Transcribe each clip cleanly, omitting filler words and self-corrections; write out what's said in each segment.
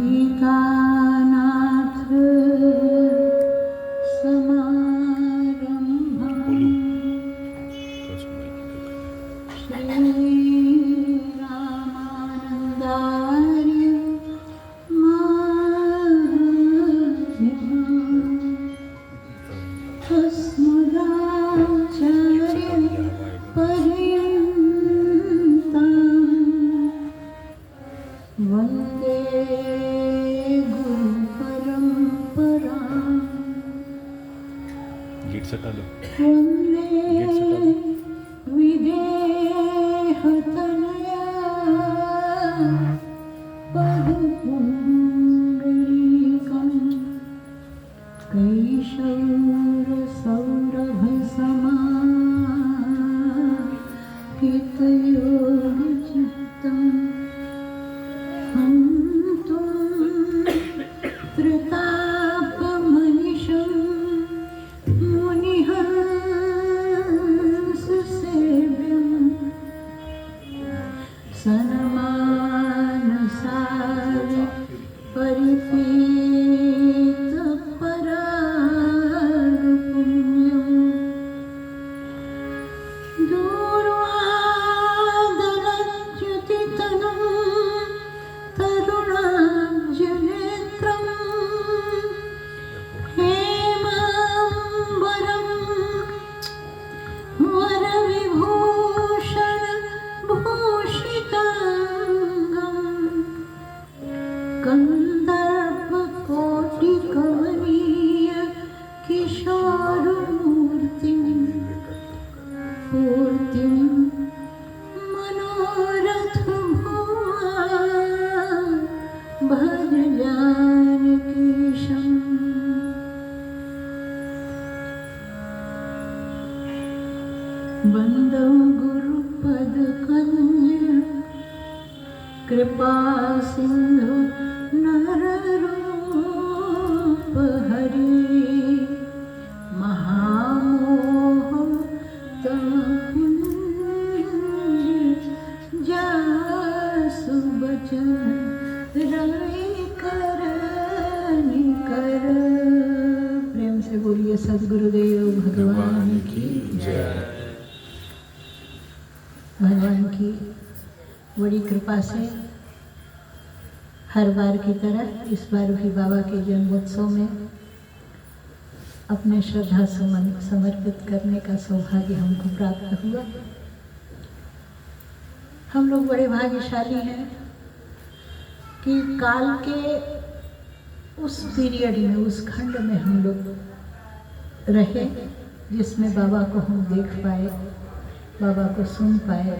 सीतानाथ समारंभम् श्रीरामानन्दार्य मध्यमाम् अस्मदाचार्यपर्यन्ताम् वन्दे गुरुपरम्पराम् वन्दे विदेहतनया पदपुण्डरीकम् कैशौरसौरभसमाहितयोगचित्तम् हन्तुं त्रितापमनिशं मुनिहंससेव्यं सनमानसाय परिपीतपरागपुण्यम् दूर्वादलच्युतितनुं तरुणाब्जनेत्रं हेमाम्बरं वरविभूषणभूषिताङ्गम् कन्दर्पकोटिकमनीय किशोरमूर्तिं पूर्तिं मनोरथभुवा भज जानकीशम् वन्दौ गुरुपदकन्य कृपा सिन्धु नररूप हरे महामोह तमपुञ्ज जासु बचन रवि कर निकर। प्रेम से बोलिए सद्गुरुदेव भगवान की जय। भगवान की बड़ी कृपा से हर बार की तरह इस बार भी बाबा के जन्मोत्सव में अपने श्रद्धा सुमन समर्पित करने का सौभाग्य हमको प्राप्त हुआ। हम लोग बड़े भाग्यशाली हैं कि काल के उस पीरियड में, उस खंड में हम लोग रहे जिसमें बाबा को हम देख पाए, बाबा को सुन पाए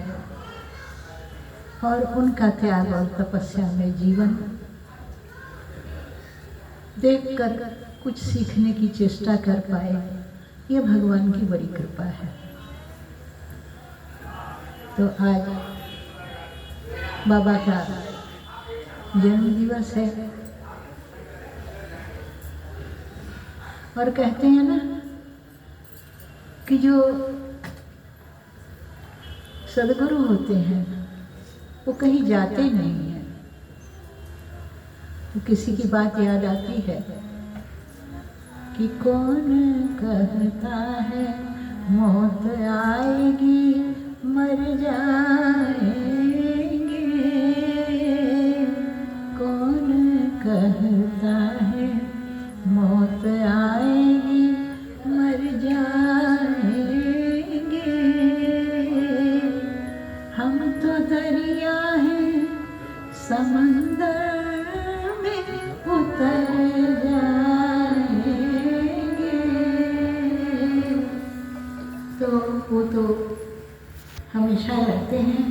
और उनका त्याग और तपस्या में जीवन देखकर कुछ सीखने की चेष्टा कर पाए। ये भगवान की बड़ी कृपा है। तो आज बाबा का जन्म दिवस है और कहते हैं ना कि जो सद्गुरु होते हैं वो कहीं जाते नहीं हैं। तो किसी की बात याद आती है कि कौन कहता है मौत आएगी मर जाएंगे, कौन कहता है मौत आएगी मर जाएंगे। हम तो दरिया हैं समंदर में उतर जाएंगे। तो वो तो हमेशा रहते हैं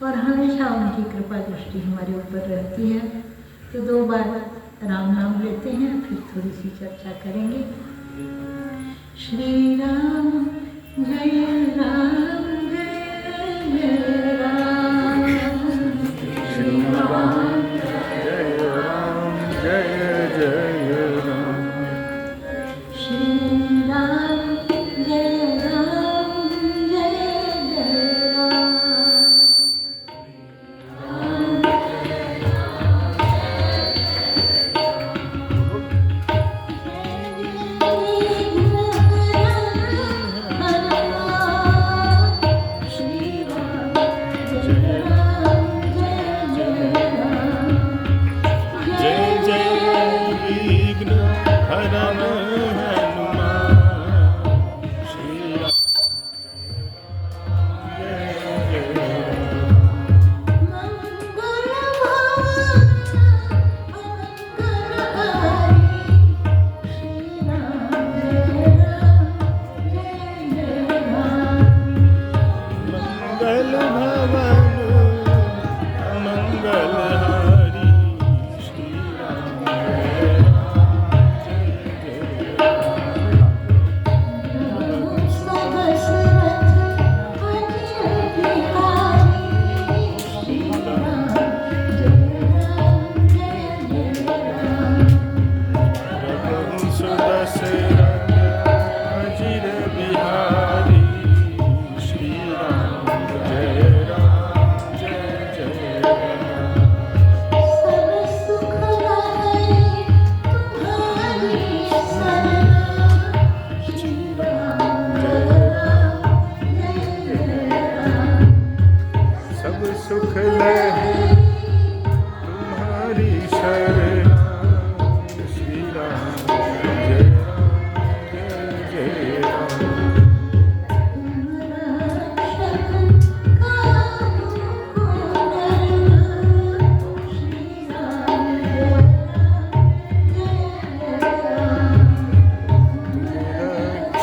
और हमेशा उनकी कृपा दृष्टि हमारे ऊपर रहती है। तो 2 बार राम नाम लेते हैं, फिर थोड़ी सी चर्चा करेंगे। श्री राम जय राम जय जय राम, श्री राम जय राम जय जय राम, श्री राम जय राम जय जय राम।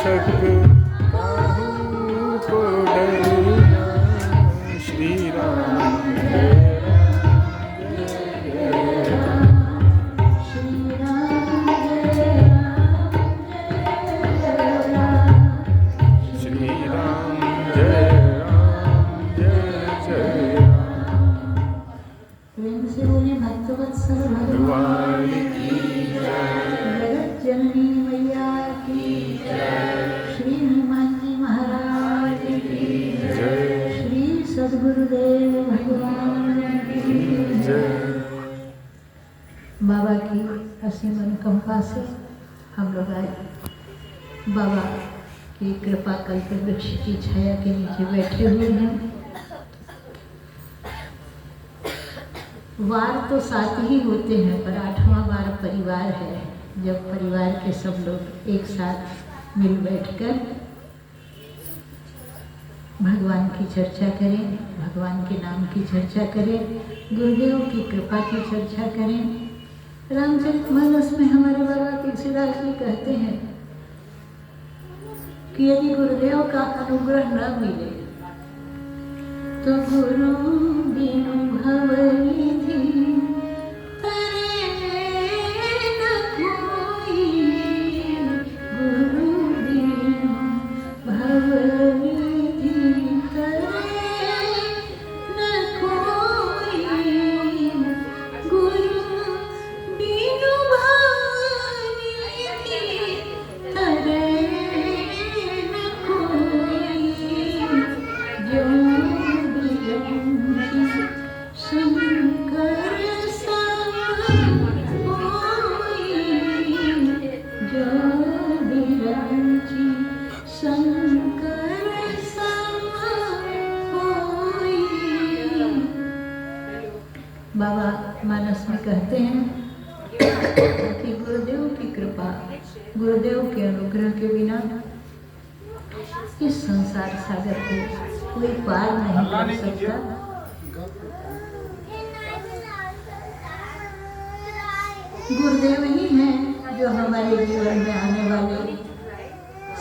शक काहू को डरना। श्री राम जय भगवान की जगत जननी मैया की जय। श्री हनुमान जी महाराज की जय। श्री सद्गुरुदेव भगवान की जय। बाबा की असीम अनुकंपा से हम लोग आए बाबा की कृपा कल्प वृक्ष की छाया के नीचे बैठे हुए हैं। वार तो साथ ही होते हैं पर 8वां वार परिवार है, जब परिवार के सब लोग एक साथ मिल बैठकर भगवान की चर्चा करें, भगवान के नाम की चर्चा करें, गुरुदेव की कृपा की चर्चा करें। रामचरितमानस में हमारे बाबा तुलसीदास जी कहते हैं कि यदि गुरुदेव का अनुग्रह न मिले तो गुरु बिनु भवनिधि तरे न कोई। गुरु बिनु भवनिधि तरे न कोई। गुरु बिनु भवनिधि तरे न कोई। जो शंकर सम होई। जो बिरंची शंकर सम होई। बाबा मानस में कहते हैं कि गुरुदेव की कृपा, गुरुदेव के अनुग्रह के बिना इस संसार सागर को कोई पार नहीं कर सकता। गुरुदेव ही हैं जो हमारे जीवन में आने वाले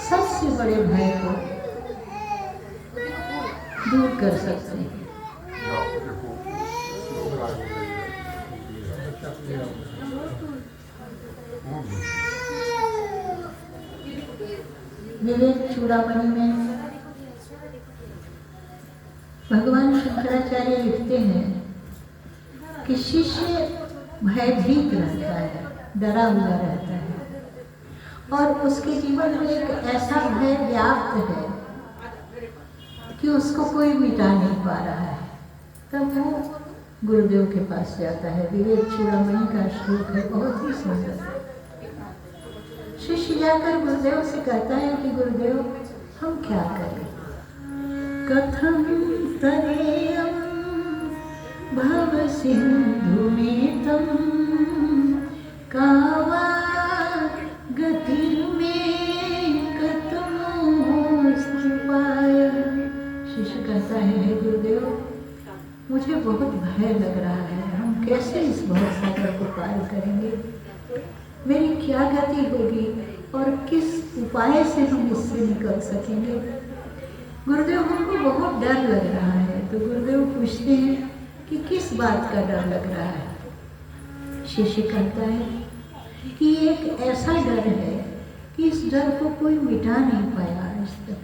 सबसे बड़े भय को दूर कर सकते हैं। विवेक चूड़ामणि में भगवान शंकराचार्य लिखते हैं कि शिष्य भयभीत रहता है, डरा हुआ रहता है और उसके जीवन में एक ऐसा भय व्याप्त है कि उसको कोई मिटा नहीं पा रहा है। तब वो गुरुदेव के पास जाता है। विवेक चूड़ामणि का श्लोक है, बहुत ही सुंदर। शिष्य जाकर गुरुदेव से कहता है कि गुरुदेव हम क्या करें। कथम तरेयम भव सिंधु में तम कावा गतिर्मे कतमोस्तु पाय। शिष्य कहता है, हे गुरुदेव मुझे बहुत भय लग रहा है, हम कैसे इस भवसागर को पार करेंगे, मेरी क्या गति होगी और किस उपाय से हम इससे निकल सकेंगे। गुरुदेव हमको बहुत डर लग रहा है। तो गुरुदेव पूछते हैं कि किस बात का डर लग रहा है। शिष्य कहता है कि एक ऐसा डर है कि इस डर को कोई मिटा नहीं पाया आज तक।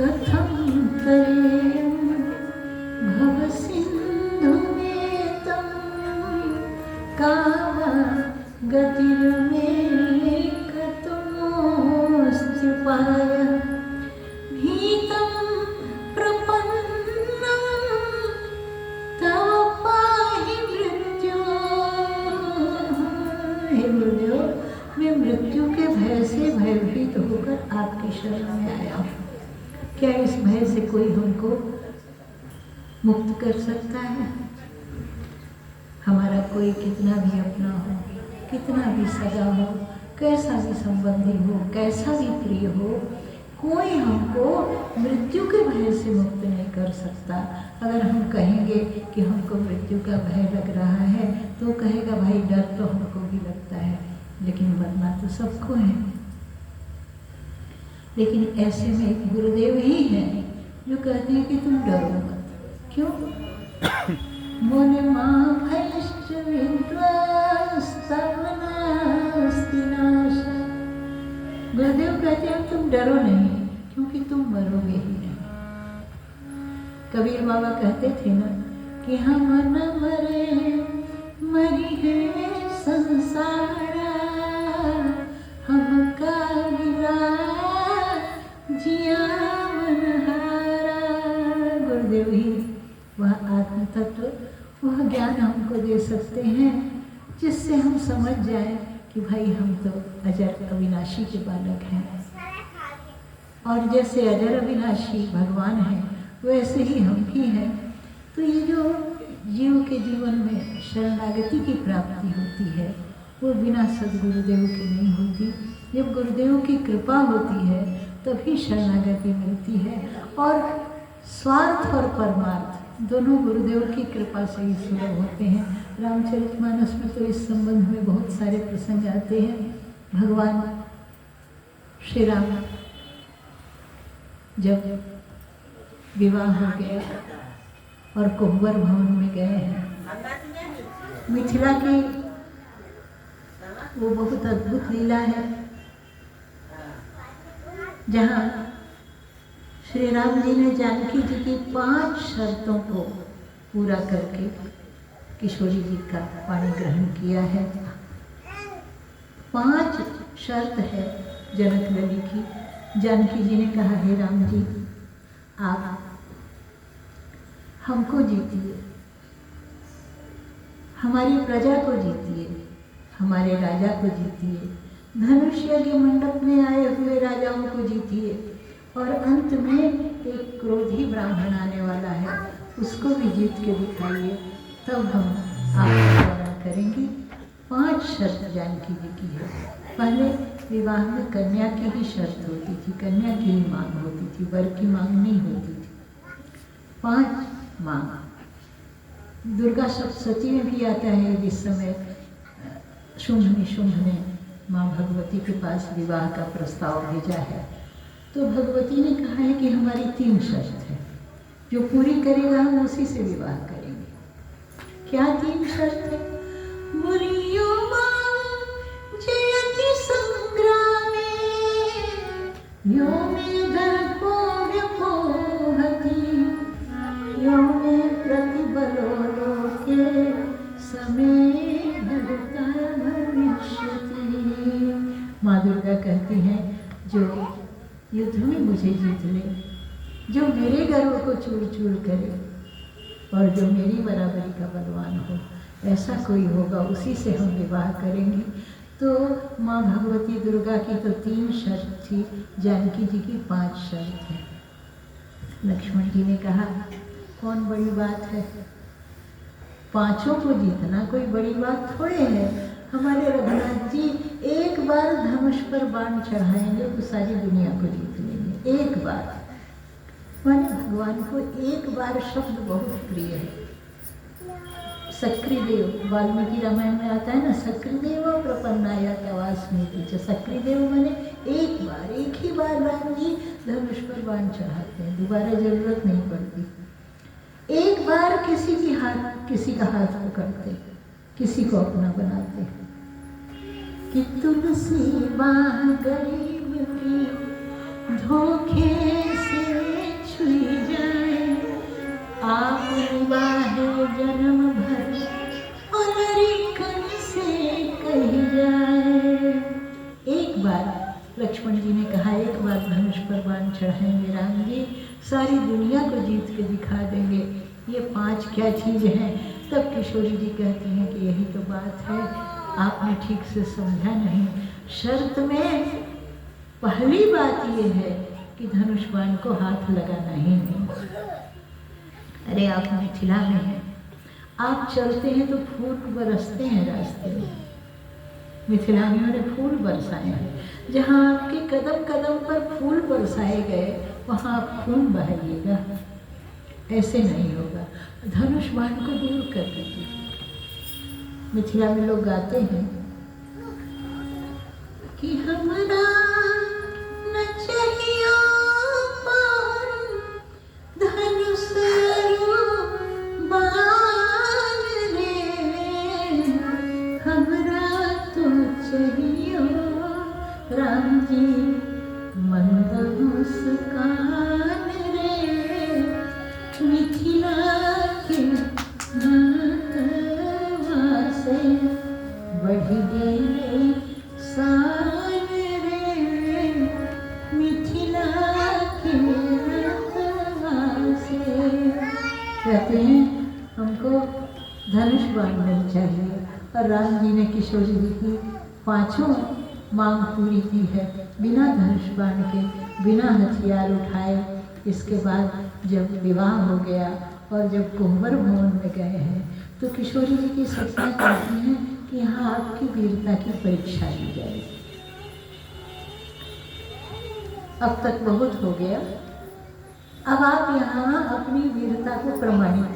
कथम तरेयम भव सिंधु में तम कावा गतिर्मे कतमोस्तु पाय। भीतम प्रपन्नम तव पाहि मृत्यु। हे गुरुदेव मैं मृत्यु के भय से भयभीत होकर आपकी शरण में आया हूँ। क्या इस भय से कोई हमको मुक्त कर सकता है? हमारा कोई कितना भी अपना हो, कितना भी सगा हो, कैसा भी संबंधी हो, कैसा भी प्रिय हो, कोई हमको मृत्यु के भय से मुक्त नहीं कर सकता। अगर हम कहेंगे कि हमको मृत्यु का भय लग रहा है तो कहेगा भाई डर तो हमको भी लगता है, लेकिन मरना तो सबको है। लेकिन ऐसे में गुरुदेव ही हैं जो कहते हैं कि तुम डरो मत। क्यों? मोने माँ भैष्ट विद्वास्तवनास्तिनाश। गुरुदेव कहते हैं तुम डरो नहीं, क्योंकि तुम मरोगे ही नहीं। कबीर बाबा कहते थे ना कि हम न मरे मरी है संसारा, हम का जिया मनहारा। गुरुदेव ही वह आत्म तत्व, वह ज्ञान हमको दे सकते हैं जिससे हम समझ जाएं कि भाई हम तो अजर अविनाशी के बालक हैं, और जैसे अजर अविनाशी भगवान हैं वैसे ही हम भी हैं। तो ये जो जीव के जीवन में शरणागति की प्राप्ति होती है वो बिना सद्गुरुदेव के नहीं होती। जब गुरुदेव की कृपा होती है तभी शरणागति मिलती है, और स्वार्थ और परमार्थ दोनों गुरुदेव की कृपा से ही सुलभ होते हैं। रामचरितमानस में तो इस संबंध में बहुत सारे प्रसंग आते हैं। भगवान श्री राम जब विवाह हो गया और कुंवर भवन में गए हैं, मिथिला की वो बहुत अद्भुत लीला है जहाँ श्री राम जी ने जानकी जी की 5 शर्तों को पूरा करके किशोरी जी का पाणी ग्रहण किया है। 5 शर्त है जनक लली की। जानकी जी ने कहा, हे राम जी आप हमको जीतिए, हमारी प्रजा को जीतिए, हमारे राजा को जीतिए, धनुष्य के मंडप में आए हुए राजाओं को जीतिए, और अंत में एक क्रोधी ब्राह्मण आने वाला है उसको भी जीत के दिखाइए, तब हम आपका वरण करेंगे। 5 शर्त जानकी जी की है। पहले विवाह में कन्या की ही शर्त होती थी, कन्या की ही मांग होती थी, वर की मांग नहीं होती थी। 5 मांग। दुर्गा सप्तशती में भी आता है, जिस समय शुंभ निशुंभ ने माँ भगवती के पास विवाह का प्रस्ताव भेजा है, तो भगवती ने कहा है कि हमारी 3 शर्त है, जो पूरी करेगा हम उसी से विवाह करेंगे। क्या 3 शर्त है? मुनियो जयति संग्रामे यो मे दर्पो व्यपोहति यो मे प्रतिबलो लोके समे भरता भविष्यति। माँ दुर्गा कहती हैं जो युद्ध में मुझे जीत ले, जो मेरे गर्व को चूर चूर करे और जो मेरी बराबरी का बलवान हो, ऐसा कोई होगा उसी से हम विवाह करेंगे। तो माँ भगवती दुर्गा की तो 3 शर्त थी, जानकी जी की 5 शर्त है। लक्ष्मण जी ने कहा कौन बड़ी बात है, 5 को जीतना कोई बड़ी बात थोड़े है। हमारे रघुनाथ जी एक बार धनुष पर बाण चढ़ाएंगे तो सारी दुनिया को जीत लेंगे। एक बार, माने भगवान को एक बार शब्द बहुत प्रिय है। सक्रीदेव, वाल्मीकि रामायण में आता है ना, सक्रीदेव प्रपन्नाया तवास्मीति। सक्रीदेव माने एक बार, एक ही बार राम जी धनुष पर बाण चढ़ाते हैं, दोबारा जरूरत नहीं पड़ती। एक बार किसी का हाथ पकड़ते, किसी को अपना बनाते। कि तुलसी बाह गरीब की धोखे से छुई जाए, आप निभाए जन्म भर अनरिकन से कही जाए। एक बार लक्ष्मण जी ने कहा, एक बार धनुष पर बाण चढ़ाएंगे राम जी, सारी दुनिया को जीत के दिखा देंगे। ये 5 क्या चीज़ हैं? तब किशोरी जी कहती हैं कि यही तो बात है, आपने ठीक से समझा नहीं। शर्त में पहली बात ये है कि धनुष बाण को हाथ लगाना ही नहीं। अरे आप मिथिला में हैं, आप चलते हैं तो फूल बरसते हैं रास्ते में। मिथिलानियों ने फूल बरसाए हैं, जहाँ आपके कदम कदम पर फूल बरसाए गए वहाँ आप खून बहाइएगा, ऐसे नहीं होगा। धनुष बाण को दूर कर दीजिए। मिथिला में लोग गाते हैं कि हमरा न चाहिए कहते हैं हमको धनुष बाण नहीं चाहिए। और राम जी ने किशोरी जी की 5 मांग पूरी की है बिना धनुष बाण के, बिना हथियार उठाए। इसके बाद जब विवाह हो गया और जब कुंवर भवन में गए हैं तो किशोरी जी की सखियाँ कहती हैं कि यहाँ आपकी वीरता की परीक्षा ली जाएगी। अब तक बहुत हो गया, अब आप यहाँ अपनी वीरता को प्रमाणित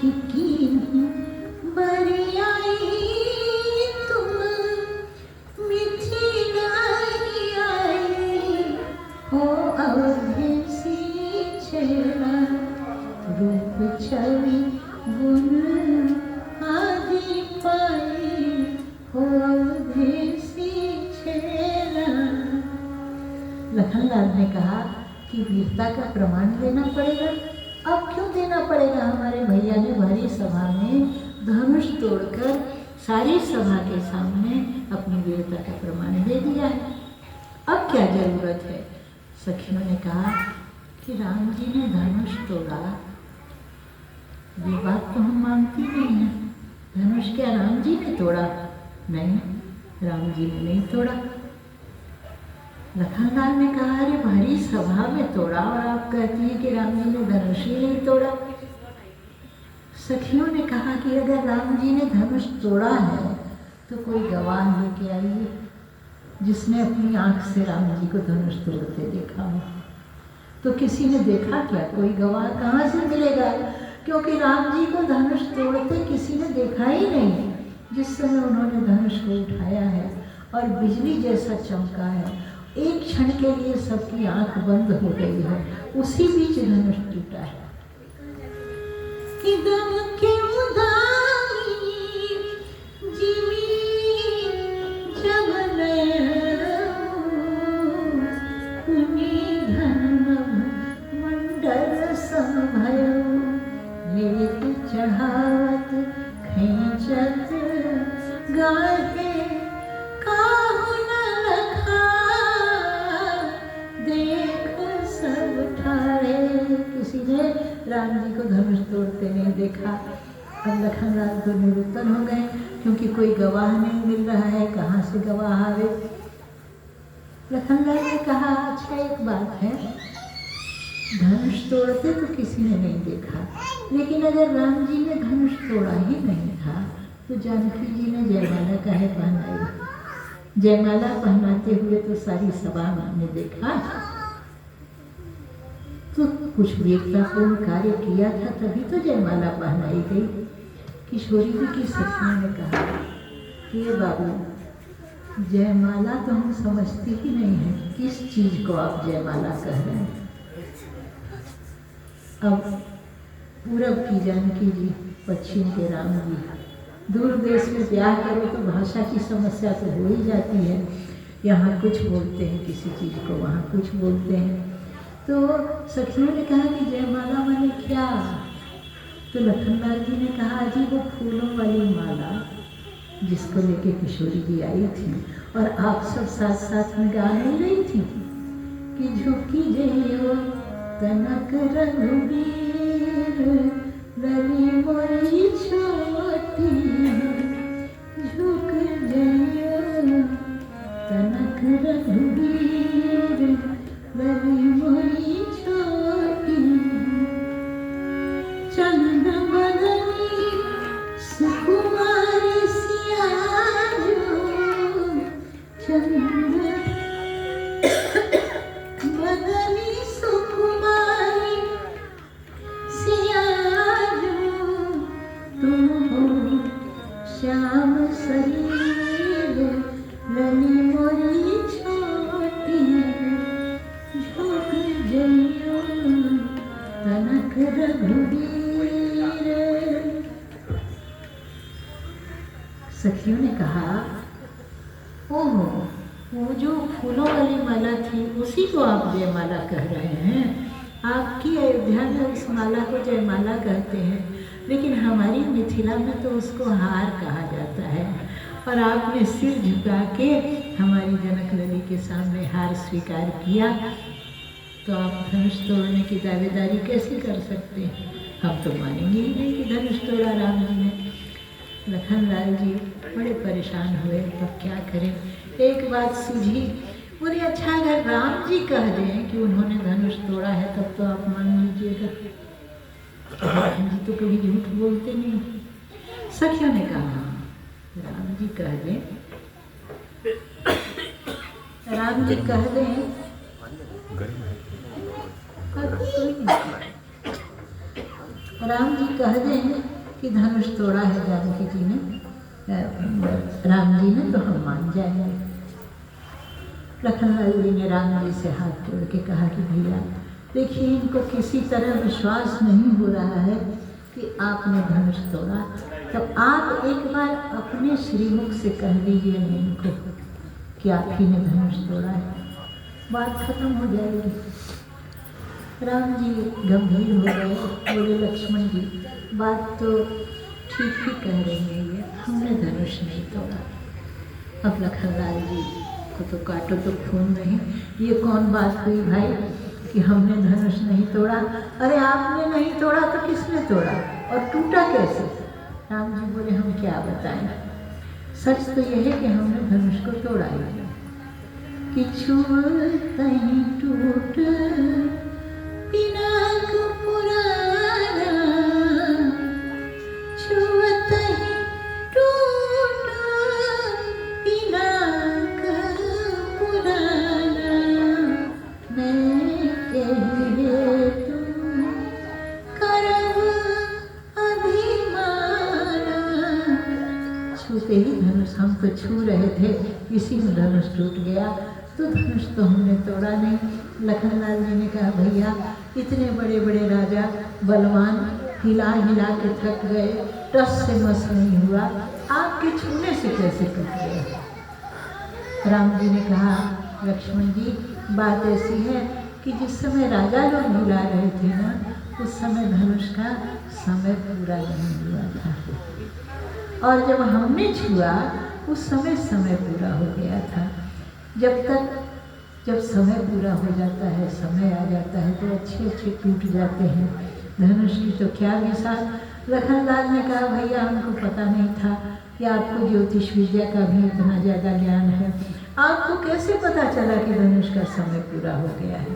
कीजिए कि बरियाई तुम मिथिलाई आई हो अवधेसी छेड़ा रूप छवि गुण आदि पाई हो अवधेसी छेड़ा। लखनलाल ने कहा कि वीरता का प्रमाण देना पड़ेगा। अब क्यों देना पड़ेगा? हमारे भैया ने भरी सभा में धनुष तोड़कर सारी सभा के सामने अपनी वीरता का प्रमाण दे दिया है, अब क्या जरूरत है? सखियों ने कहा कि राम जी ने धनुष तोड़ा, ये बात तो हम मानती नहीं है। धनुष क्या राम जी ने तोड़ा? नहीं, राम जी ने नहीं तोड़ा। लखनलाल ने कहा अरे भरी सभा में तोड़ा और आप कहती हैं कि राम जी ने धनुष ही नहीं तोड़ा। सखियों ने कहा कि अगर राम जी ने धनुष तोड़ा है तो कोई गवाह लेके आइए जिसने अपनी आंख से राम जी को धनुष तोड़ते देखा हो। तो किसी ने देखा क्या? कोई गवाह कहाँ से मिलेगा? क्योंकि राम जी को धनुष तोड़ते किसी ने देखा ही नहीं। जिस समय उन्होंने धनुष को उठाया है और बिजली जैसा चमका है, एक क्षण के लिए सबकी आंख बंद हो गई है, उसी बीच धनुष टूटा है। कि दम के उदाई जिमी जब उन्हीं धनम मंडल संभयो लेख चढ़ावत खींचत गाहे काहु न लखा देख सब ठाड़े। किसी ने राम जी को धनुष तोड़ते नहीं देखा। अब लखनलाल तो निरुत्तर हो गए क्योंकि कोई गवाह नहीं मिल रहा है, कहाँ से गवाह आवे। लखनलाल ने कहा अच्छा एक बात है, धनुष तोड़ते तो किसी ने नहीं देखा, लेकिन अगर राम जी ने धनुष तोड़ा ही नहीं था तो जानकी जी ने जयमाला काहे पहनाई? जयमाला पहनाते हुए तो सारी सभा ने देखा, तो कुछ वीरतापूर्ण कार्य किया था तभी तो जयमाला पहनाई गई। किशोरी जी की सखियों ने कहा कि ये बाबू, जयमाला तो हम समझती ही नहीं है, किस चीज को आप जयमाला कह रहे हैं। अब पूरब की जानकी जी, पश्चिम के राम जी, दूर देश में ब्याह करो तो भाषा की समस्या तो हो ही जाती है। यहाँ कुछ बोलते हैं किसी चीज़ को, वहाँ कुछ बोलते हैं। तो सखियों ने कहा कि जयमाला माने क्या? तो लखनलाल जी ने कहा जी वो फूलों वाली माला जिसको लेके किशोरी जी आई थी और आप सब साथ साथ में गा नहीं रही थी कि झुकी जइयो तनक रघुबीर लली मोरी छोटी, झुक जइयो तनक रघुबीर लली मोरी छोटी, चंद बदनी सुकुमारी सियाजो, चंद बदनी सुकुमारी सियाजो, तुम हो श्याम शरीर लली मोरी छोटी, झुक जइयो तनक रघुबीर। सखियों ने कहा ओहो, वो जो फूलों वाली माला थी उसी को आप जयमाला कह रहे हैं। आपकी अयोध्या में उस माला को जयमाला कहते हैं, लेकिन हमारी मिथिला में तो उसको हार कहा जाता है। और आपने सिर झुका के हमारी जनक लली के सामने हार स्वीकार किया। तो आप धनुष तोड़ने की दावेदारी कैसे कर सकते हैं? हम तो मानेंगे ही नहीं कि धनुष तोड़ा राम जी ने। लखनलाल जी बड़े परेशान हुए, तब क्या करें। एक बात सूझी, बोले अच्छा अगर राम जी कह दें कि उन्होंने धनुष तोड़ा है तब तो आप मान लीजिएगा। राम जी तो कभी झूठ बोलते नहीं। सखियों ने कहा राम जी कह दें, राम जी कह दें राम जी कह दें कि धनुष तोड़ा है जानकी जी ने, राम जी ने, तो हम मान जाएंगे। लखनलाल जी ने राम जी से हाथ जोड़ के कहा कि भैया देखिए, इनको किसी तरह विश्वास नहीं हो रहा है कि आपने धनुष तोड़ा, तो आप एक बार अपने श्रीमुख से कह दीजिए इनको कि आप ही ने धनुष तोड़ा है, बात खत्म हो जाएगी। राम जी गंभीर हो गए, बोले लक्ष्मण जी बात तो ठीक ही कह रही है, ये हमने धनुष नहीं तोड़ा। अब लखनलाल जी को तो काटो तो खून नहीं, ये कौन बात हुई भाई कि हमने धनुष नहीं तोड़ा? अरे आपने नहीं तोड़ा तो किसने तोड़ा और टूटा कैसे? राम जी बोले हम क्या बताएं, सच तो यह है कि हमने धनुष को तोड़ा ही नहीं। कि छूत ही टूट पिनाक पुराना, छूत ही टूट पिनाक पुराना, मैं कहिए तुम करब अभिमाना। छूते ही धनुष, हम तो छू रहे थे, इसी में धनुष टूट गया, तो धनुष तो हमने तोड़ा नहीं। लखनलाल जी ने कहा भैया इतने बड़े बड़े राजा बलवान हिला हिला के थक गए, टस से मस नहीं हुआ, आपके छूने से कैसे टूट गया? राम जी ने कहा लक्ष्मण जी बात ऐसी है कि जिस समय राजा लोग हिला रहे थे ना, उस समय धनुष का समय पूरा नहीं हुआ था, और जब हमने छुआ उस समय समय पूरा हो गया था। जब समय पूरा हो जाता है, समय आ जाता है तो अच्छे अच्छे टूट जाते हैं। धनुष की तो क्या मिसाल। लखनलाल ने कहा भैया हमको पता नहीं था कि आपको ज्योतिष विद्या का भी इतना ज़्यादा ज्ञान है, आपको कैसे पता चला कि धनुष का समय पूरा हो गया है?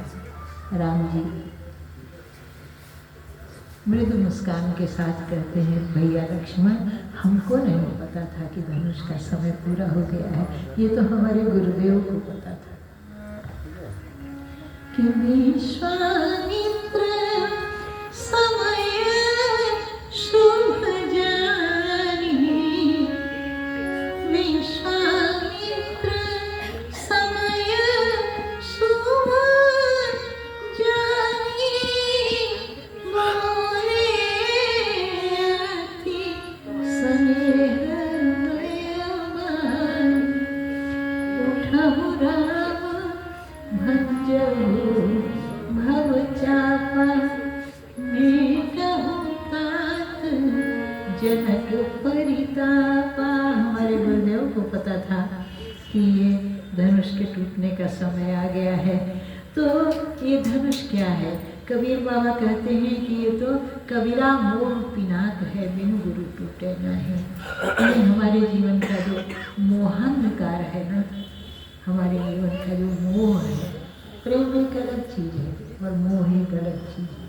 राम जी मृदु मुस्कान के साथ कहते हैं भैया लक्ष्मण हमको नहीं पता था कि धनुष का समय पूरा हो गया है, ये तो हमारे गुरुदेव को पता था। कि विश्वामित्र समय शुभ जानी, विश्वामित्र समय शुभ जानी, जनक परितापा। हमारे गुरुदेव को पता था कि ये धनुष के टूटने का समय आ गया है। तो ये धनुष क्या है? कबीर बाबा कहते हैं कि ये तो कबीरा मोह पिनाक है, बिन गुरु टूटे नहीं। ये हमारे जीवन का जो मोहांधकार है ना, हमारे जीवन का जो मोह है, प्रेम एक अलग चीज़ है और मोह एक अलग चीज़ है।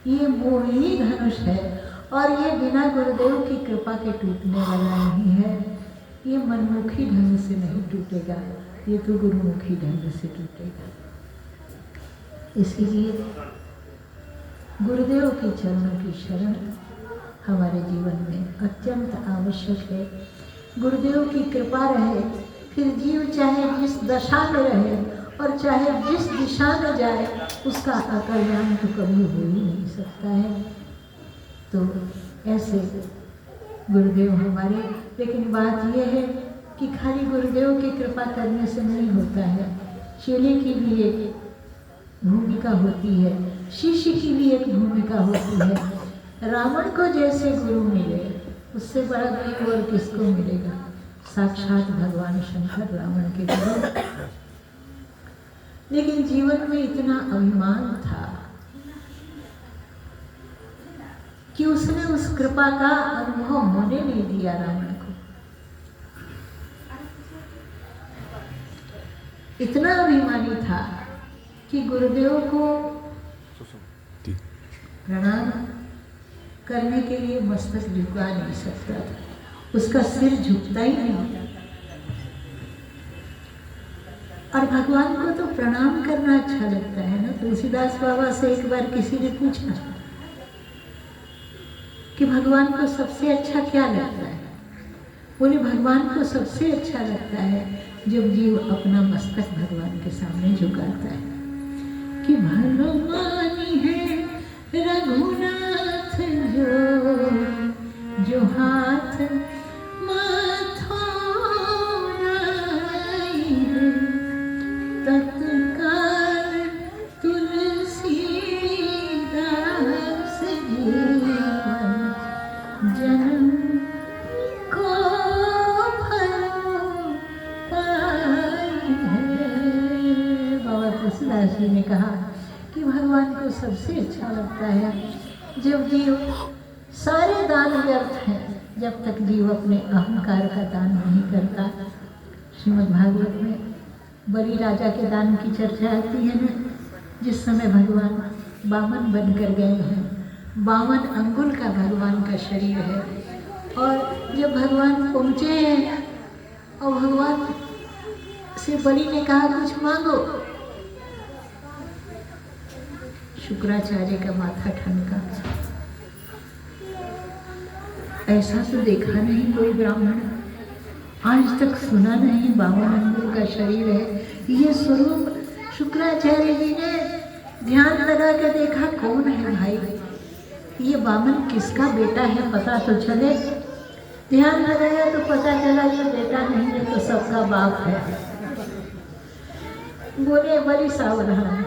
ये मोह ही धनुष है और ये बिना गुरुदेव की कृपा के टूटने वाला नहीं है। ये मनमुखी ढंग से नहीं टूटेगा, ये तो गुरुमुखी ढंग से टूटेगा। इसीलिए गुरुदेव के चरणों की शरण हमारे जीवन में अत्यंत आवश्यक है। गुरुदेव की कृपा रहे, फिर जीव चाहे जिस दशा में रहे और चाहे जिस दिशा में जाए, उसका अकल्याण तो कभी हो ही नहीं सकता है। तो ऐसे गुरुदेव हमारे, लेकिन बात यह है कि खाली गुरुदेव की कृपा करने से नहीं होता है, चेले की भी एक भूमिका होती है, शिष्य की भी एक भूमिका होती है। रावण को जैसे गुरु मिले उससे बड़ा गुरु और किसको मिलेगा? साक्षात भगवान शंकर रावण के गुरु। लेकिन जीवन में इतना अभिमान था कि उसने उस कृपा का अनुभव होने नहीं दिया रावण को। इतना अभिमानी था कि गुरुदेव को प्रणाम करने के लिए मस्तक झुका नहीं सकता था, उसका सिर झुकता ही नहीं। और भगवान को तो प्रणाम करना अच्छा लगता है ना। तुलसीदास बाबा से एक बार किसी ने पूछा कि भगवान को सबसे अच्छा क्या लगता है? बोले भगवान को सबसे अच्छा लगता है जब जीव अपना मस्तक भगवान के सामने झुकाता है कि भगवानी है रघुनाथ जो हाथ माथो तत्काल तुलसीदास जन्म को फल पाई है। बाबा तुलसीदास जी ने कहा कि भगवान को सबसे अच्छा लगता है जब जीव, सारे दान व्यर्थ हैं जब तक जीव अपने अहंकार का दान नहीं करता। श्रीमद् भागवत में बलि राजा के दान की चर्चा आती है ना, जिस समय भगवान बामन बनकर गए हैं, 52 अंगुल का भगवान का शरीर है, और जब भगवान पहुँचे हैं और भगवान से बलि ने कहा कुछ मांगो, शुक्राचार्य का माथा ठनका। ऐसा तो देखा नहीं कोई ब्राह्मण, आज तक सुना नहीं। 52 अंगुल का शरीर है ये स्वरूप। शुक्राचार्य जी ने ध्यान लगा के देखा कौन है भाई, ये बामन किसका बेटा है पता तो चले। ध्यान लगाया तो पता चला ये बेटा नहीं है तो सबका बाप है। बोले बड़ी सावधान,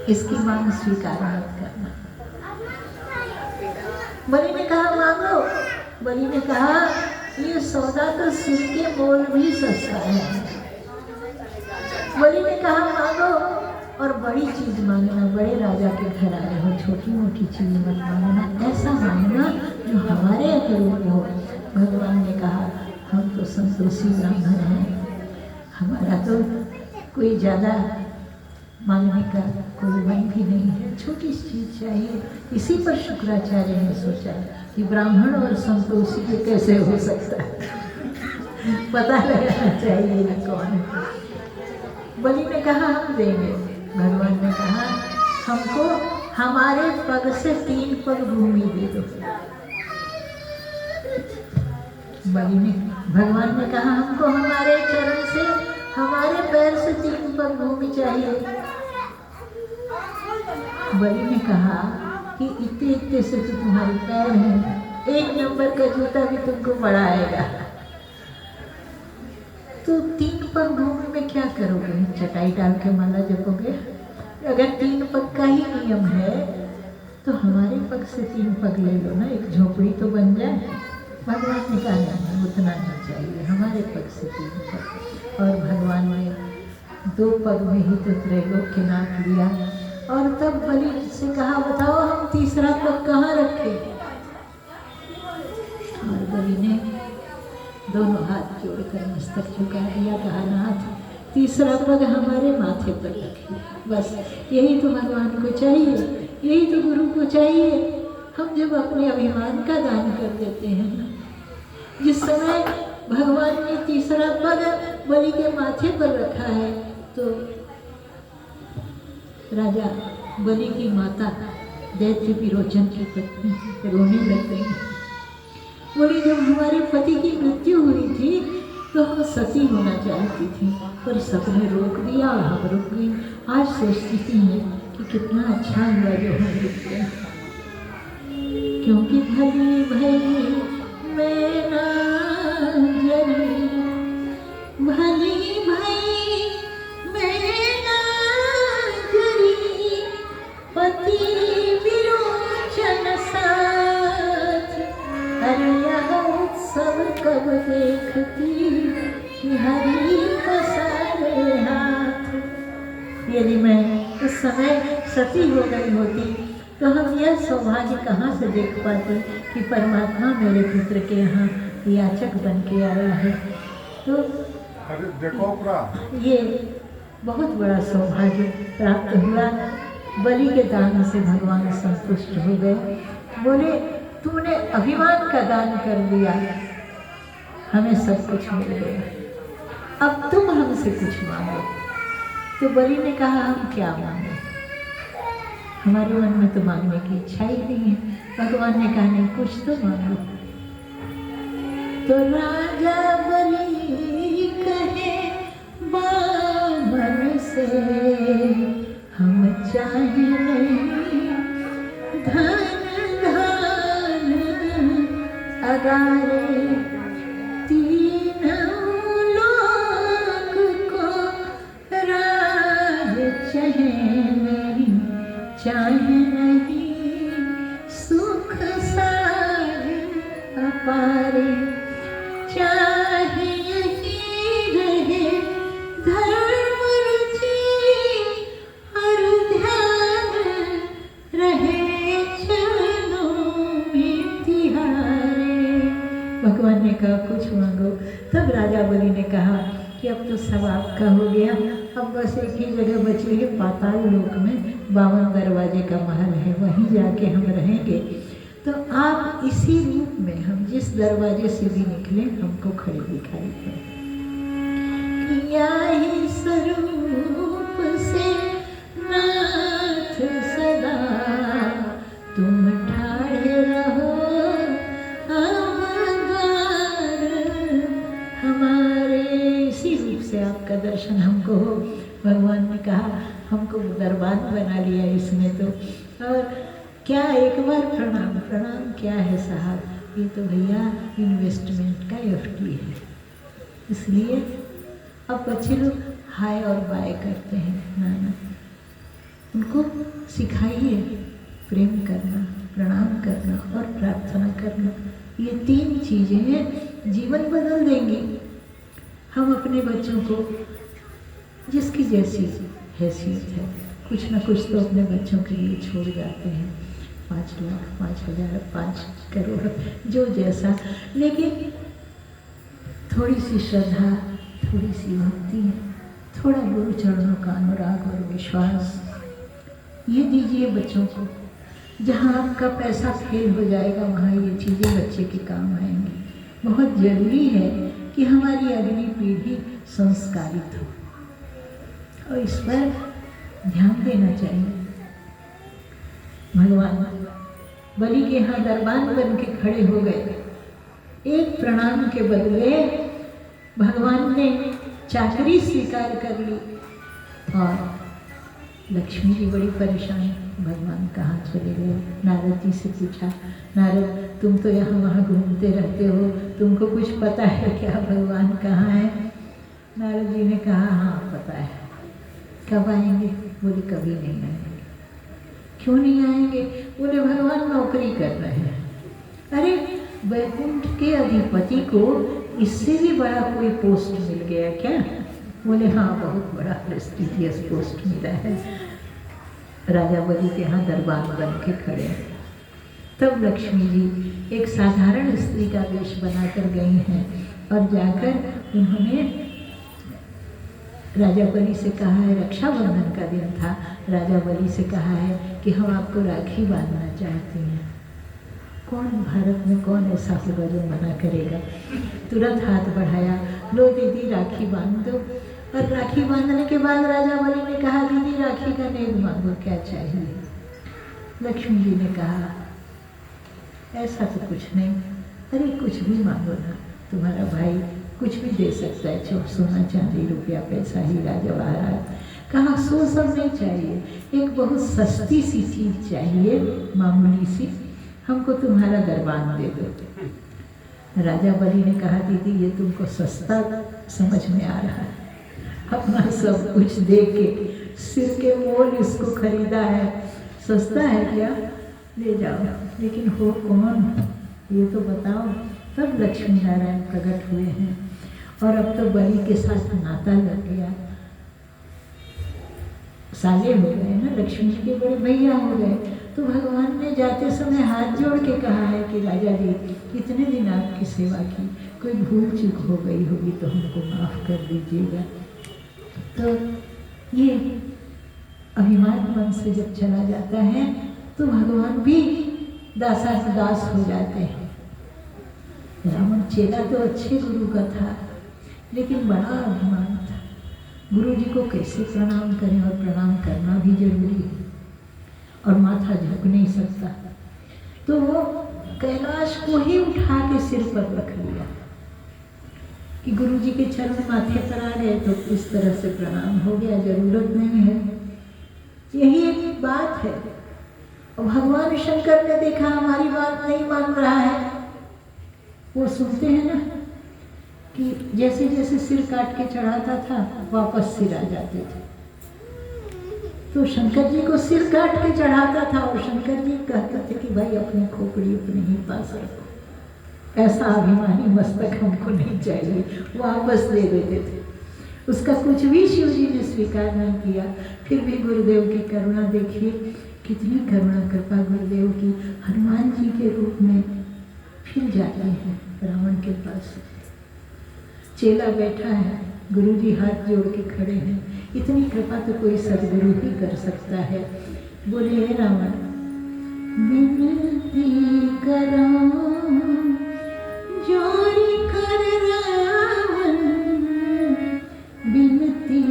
इसकी मांग स्वीकार मत करना। बलि ने कहा मांगो। बलि ने कहा ये सौदा तो सिर के मोल भी सस्ता है। बलि ने कहा मांगो, और बड़ी चीज मांगना, बड़े राजा के घर आए हो, छोटी मोटी चीज मत मांगना, ऐसा मांगना जो हमारे अनुरूप हो। भगवान ने कहा हम तो संतोषी ब्राह्मण हैं, हमारा तो कोई ज़्यादा मांगने का कोई मन भी नहीं है, छोटी चीज चाहिए। इसी पर शुक्राचार्य ने सोचा कि ब्राह्मण और संतोषी के कैसे हो सकता है, पता लगाना चाहिए ये कौन है। बलि ने कहा हम देंगे। भगवान ने कहा हमको हमारे पग से 3 पग भूमि दे दो। बलि ने, भगवान ने कहा हमको हमारे चरण से, हमारे पैर से 3 पग भूमि चाहिए। बलि ने कहा कि इतने इतने से तो तुम्हारे पैर हैं, 1 नंबर का जूता भी तुमको बड़ा आएगा, तो 3 पग भूमि में क्या करोगे? चटाई डाल के माला जपोगे? अगर 3 पग का ही नियम है तो हमारे पग से 3 पग ले लो ना, एक झोपड़ी तो बन जाए। भगवान ने कहा नहीं, उतना नहीं चाहिए, हमारे पग से 3 पग। और भगवान ने 2 पग में ही तो त्रैलोक्य नाथ लिया। और तब बलि से कहा बताओ हम तीसरा पग कहाँ रखें? और बलि ने दोनों हाथ जोड़कर मस्तक झुका दिया, कहा नाथ तीसरा पग हमारे माथे पर रखिए। बस यही तो भगवान को चाहिए, यही तो गुरु को चाहिए। हम जब अपने अभिमान का दान कर देते हैं ना, जिस समय भगवान ने तीसरा पग बलि के माथे पर रखा है, तो राजा बलि की माता दैत्य विरोचन की पत्नी रोने लग गई। बोली जब हमारे पति की मृत्यु हुई थी तो हम सती होना चाहती थी, पर सबने रोक दिया और हम रुक गए। आज सोचती है कि कितना अच्छा हुआ जो हम रुक गए, क्योंकि भली भली मैं ना जली, भली भली मैं ना जली, पति विरोचन साथ, अरे यह उत्सव कब देखती कि हरि पसारे यदि मैं उस समय सती हो गई होती तो हम यह सौभाग्य कहाँ से देख पाते कि परमात्मा मेरे पुत्र के यहाँ याचक बन के आया है। तो अरे देखो ये बहुत बड़ा सौभाग्य प्राप्त हुआ। बलि के दान से भगवान संतुष्ट हो गए, बोले तूने अभिमान का दान कर दिया, हमें सब कुछ मिल गया, अब तुम हमसे कुछ मांगो। तो बलि ने कहा हम क्या मांगे, हमारे मन में तो मांगने की इच्छा ही नहीं है। भगवान ने कहा नहीं कुछ तो मांगो। तो राजा बलि कहे बामन से हम चाहे नहीं धन धान अगारे, तीनों लोक को राज चाहे नहीं, चाहे नहीं सुख सार अपारे, चाहे यही रहे धर्म रुचि और ध्यान रहे चरणों में तिहारे। भगवान ने कहा कुछ मांगो। तब राजा बलि ने कहा कि अब तो सब आपका हो गया, अब बस एक ही जगह बची है पाताल लोक में 52 दरवाजे का महल है, वहीं जाके हम रहेंगे। तो आप इसी रूप में हम जिस दरवाजे से भी निकले हमको खड़े दिखाई पड़े। किया ही स्वरूप से नाथ सदा तुम ठाड़े रहो अवतार हमारे। इसी रूप से आपका दर्शन हमको हो। भगवान ने कहा हमको दरबार बना लिया इसने तो, और क्या एक बार प्रणाम प्रणाम क्या है साहब, ये तो भैया इन्वेस्टमेंट का FD है। इसलिए अब बच्चे लोग हाय और बाय करते हैं, ना उनको सिखाइए प्रेम करना, प्रणाम करना और प्रार्थना करना। ये 3 चीज़ें जीवन बदल देंगी। हम अपने बच्चों को जिसकी जैसी हैसियत है कुछ ना कुछ तो अपने बच्चों के लिए छोड़ जाते हैं, 5 लाख 5,000 5 करोड़ जो जैसा, लेकिन थोड़ी सी श्रद्धा, थोड़ी सी भक्ति, थोड़ा गुरु चरणों का अनुराग और विश्वास ये दीजिए बच्चों को। जहाँ आपका पैसा फेल हो जाएगा वहाँ ये चीज़ें बच्चे के काम आएंगी। बहुत जरूरी है कि हमारी अगली पीढ़ी संस्कारित हो और इस पर ध्यान देना चाहिए। भगवान बलि के यहाँ दरबान बन के खड़े हो गए। एक प्रणाम के बदले भगवान ने चाकरी स्वीकार कर ली और लक्ष्मी जी बड़ी परेशान, भगवान कहाँ चले गए। नारद जी से पूछा, नारद तुम तो यहाँ वहाँ घूमते रहते हो, तुमको कुछ पता है क्या भगवान कहाँ है? नारद जी ने कहा हाँ पता है। कब आएंगे? बोले कभी नहीं आएंगे। क्यों नहीं आएंगे? बोले भगवान नौकरी कर रहे हैं। अरे वैकुंठ के अधिपति को इससे भी बड़ा कोई पोस्ट मिल गया क्या? बोले हाँ बहुत बड़ा प्रेस्टिजियस पोस्ट मिला है। राजा बलि के यहाँ दरबार बन के खड़े हैं। तब लक्ष्मी जी एक साधारण स्त्री का वेश बनाकर गई हैं और जाकर उन्होंने राजा बलि से कहा है, रक्षाबंधन का दिन था, राजा बलि से कहा है कि हम आपको राखी बांधना चाहते हैं। कौन भारत में कौन ऐसा होगा जो मना करेगा? तुरंत हाथ बढ़ाया, लो दीदी राखी बांध दो। और राखी बांधने के बाद राजा बलि ने कहा दीदी राखी का नेग मांगो, क्या चाहिए? लक्ष्मी जी ने कहा ऐसा तो कुछ नहीं। अरे कुछ भी मांगो ना, तुम्हारा भाई कुछ भी दे सकता है, सोना चांदी रुपया पैसा हीरा जवाहरात। कहा सो सब नहीं चाहिए, एक बहुत सस्ती सी चीज़ चाहिए, मामूली सी, हमको तुम्हारा दरबान दे दो। राजा बलि ने कहा दीदी ये तुमको सस्ता समझ में आ रहा है, अपना सब कुछ दे के सिर के मोल इसको खरीदा है, सस्ता है क्या? ले जाओ, लेकिन हो कौन ये तो बताओ। तब लक्ष्मी नारायण प्रकट हुए हैं और अब तो बलि के साथ नाता लग गया। साले हो गए ना, लक्ष्मी जी के बड़े भैया हो गए। तो भगवान ने जाते समय हाथ जोड़ के कहा है कि राजा जी कितने दिन आपकी सेवा की, कोई भूल चूक हो गई होगी तो हमको माफ़ कर दीजिएगा। तो ये अभिमान मन से जब चला जाता है तो भगवान भी दास हो जाते हैं। रावण चेला तो अच्छे गुरु का था, लेकिन बड़ा अभिमान था। गुरु जी को कैसे प्रणाम करें, और प्रणाम करना भी जरूरी है, और माथा झुक नहीं सकता। तो वो कैलाश को ही उठा के सिर पर रख लिया कि गुरु जी के चरण माथे पर आ गए तो इस तरह से प्रणाम हो गया, जरूरत नहीं है। यही एक बात है। और भगवान शंकर ने देखा हमारी बात नहीं मान रहा है, वो सुनते हैं ना कि जैसे जैसे सिर काट के चढ़ाता था वापस सिर आ जाते थे। तो शंकर जी को सिर काट के चढ़ाता था और शंकर जी कहते थे कि भाई अपनी खोपड़ी अपने ही पास रखो, ऐसा अभिमानी मस्तक हमको नहीं चाहिए, वापस दे देते थे। उसका कुछ भी शिव जी ने स्वीकार नहीं किया। फिर भी गुरुदेव की करुणा देखिए, कितनी करुणा कृपा गुरुदेव की। हनुमान जी के रूप में फिर जाते हैं रावण के पास। चेला बैठा है, गुरुजी हाथ जोड़ के खड़े हैं। इतनी कृपा तो कोई सदगुरु ही कर सकता है। बोले हे रावण, विनती करो जोरी कर रावण, विनती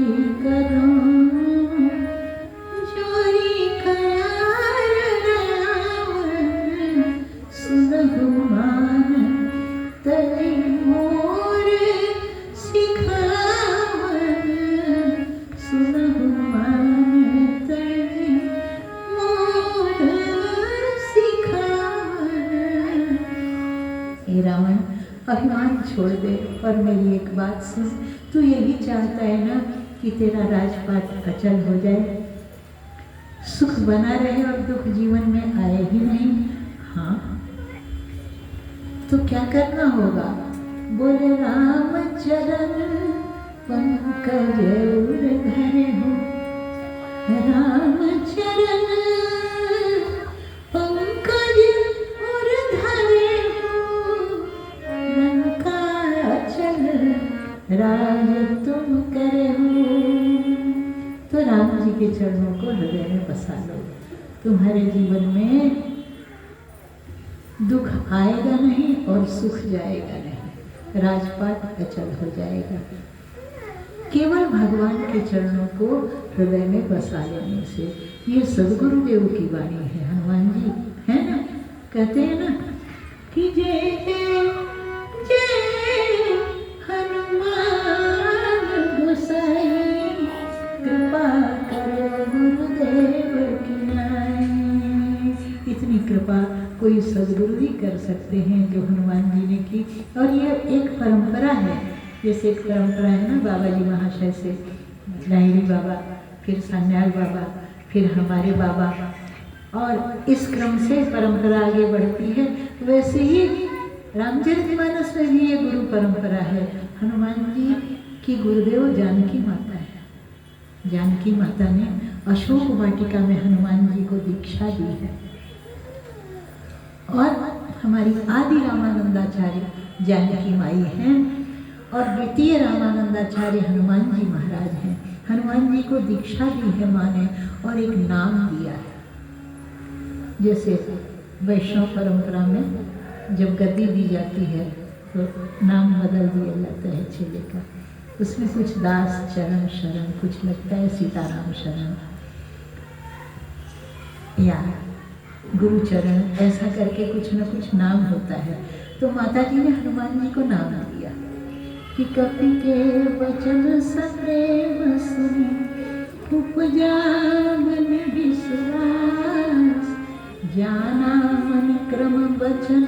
करो जोरी कर रावण, सुनहु मान तनि मोर सिखावन, सुनहु मान तनि मोर सिखावन। हे रावण, अभिमान छोड़ दे और मेरी एक बात सुन। तू यही चाहता है ना कि तेरा राजपाट अचल हो जाए, सुख बना रहे और दुख जीवन में आए ही नहीं। हाँ, तो क्या करना होगा? बोले राम चरण पंकज धरे हो, राम चरण पंकज और धरे हो, लंका चल राज तुम करे हो। तो राम जी के चरणों को हृदय में बसा लो, तुम्हारे जीवन में दुख आएगा नहीं और सुख जाएगा नहीं, राजपाट अचल हो जाएगा। केवल भगवान के चरणों को हृदय में बसा लेने से। ये सदगुरुदेव की वाणी है। हनुमान जी है ना, कहते हैं ना कि जय जय हनुमान गोसाई, कृपा करो गुरुदेव की नाई। इतनी कृपा कोई सदगुरु ही कर सकते हैं जो हनुमान जी ने की। और ये एक परंपरा है, जैसे एक परंपरा है ना बाबा जी महाशय से, लाहिड़ी बाबा, फिर सान्याल बाबा, फिर हमारे बाबा, और इस क्रम से परंपरा आगे बढ़ती है। वैसे ही रामचरितमानस में भी ये गुरु परंपरा है। हनुमान जी की गुरुदेव जानकी माता है। जानकी माता ने अशोक वाटिका में हनुमान जी को दीक्षा दी है। और हमारी आदि रामानंदाचार्य जानकी माई हैं और द्वितीय रामानंदाचार्य हनुमान जी महाराज हैं। हनुमान जी को दीक्षा दी है माँ ने और एक नाम दिया है। जैसे वैष्णव परंपरा में जब गद्दी दी जाती है तो नाम बदल दिया जाता है चेले का। उसमें कुछ दास चरण शरण, कुछ लगता है सीताराम शरण या गुरुचरण, ऐसा करके कुछ न कुछ नाम होता है। तो माता जी ने हनुमान जी को नाम दिया कि कपि के वचन सप्रेम सुनि, उपजा मन विश्वास, जाना मन क्रम वचन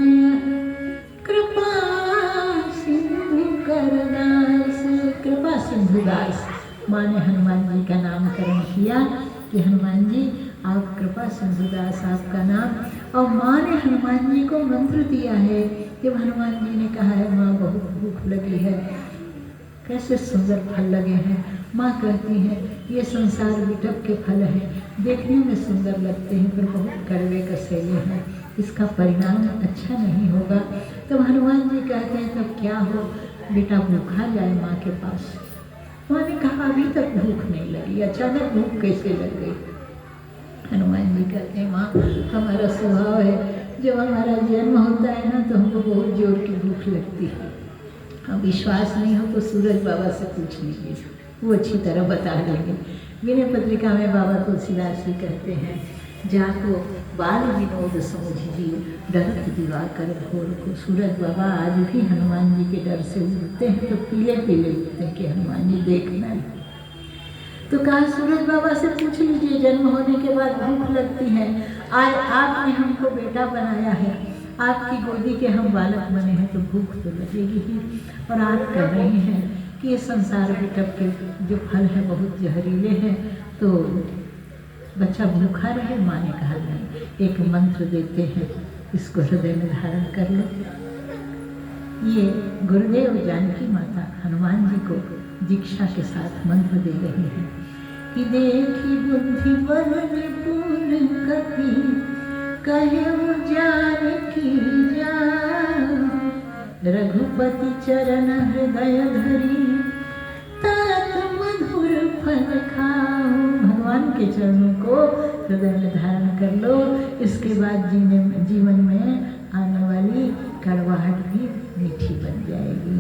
कृपा सिंधु करदास। कृपा सिंधु दास माँ ने हनुमान जी का नामकरण किया कि हनुमान जी आप कृपा सिंधुदास आपका नाम। और माँ ने हनुमान जी को मंत्र दिया है। जब हनुमान जी ने कहा है माँ बहुत भूख लगी है, कैसे सुंदर फल लगे हैं, माँ कहती है ये संसार विटप के फल हैं, देखने में सुंदर लगते हैं पर बहुत कड़वे कसेले हैं, इसका परिणाम अच्छा नहीं होगा। तब हनुमान जी कहते हैं तब क्या हो, बेटा भूखा जाए माँ के पास। माँ ने कहा अभी तक भूख नहीं लगी, अचानक भूख कैसे लग गई। हनुमान जी कहते हैं माँ हमारा स्वभाव है, जब हमारा जन्म होता है ना तो हमको बहुत जोर की भूख लगती है। अब विश्वास नहीं हो तो सूरज बाबा से पूछ लीजिए, वो अच्छी तरह बता देंगे। विनय पत्रिका में बाबा तुलसीदास जी कहते हैं जाको बाल विनोद समझिए डरत दिवाकर भोर को। सूरज बाबा आज भी हनुमान जी के डर से उठते हैं तो पीले पीले उठते हैं कि हनुमान जी देखना है। तो कहा सूरज बाबा से पूछ लीजिए, जन्म होने के बाद भूख लगती है, आज आपने हमको बेटा बनाया है, आपकी गोदी के हम बालक बने हैं तो भूख तो लगेगी ही। और आप कह रहे हैं कि ये संसार विटप के जो फल है बहुत जहरीले हैं, तो बच्चा भूखा रहे। माँ ने कहा नहीं, एक मंत्र देते हैं, इसको हृदय में धारण कर लो। ये गुरुदेव जानकी माता हनुमान जी को दीक्षा के साथ मंत्र दे रही है कि देखी बुद्धि बल निपुण कपि कहु जानकी जान, रघुपति चरण हृदय धरी तात मधुर फल खाओ। भगवान के चरणों को हृदय में धारण कर लो, इसके बाद जीवन में आने वाली कड़वाहट भी मीठी बन जाएगी।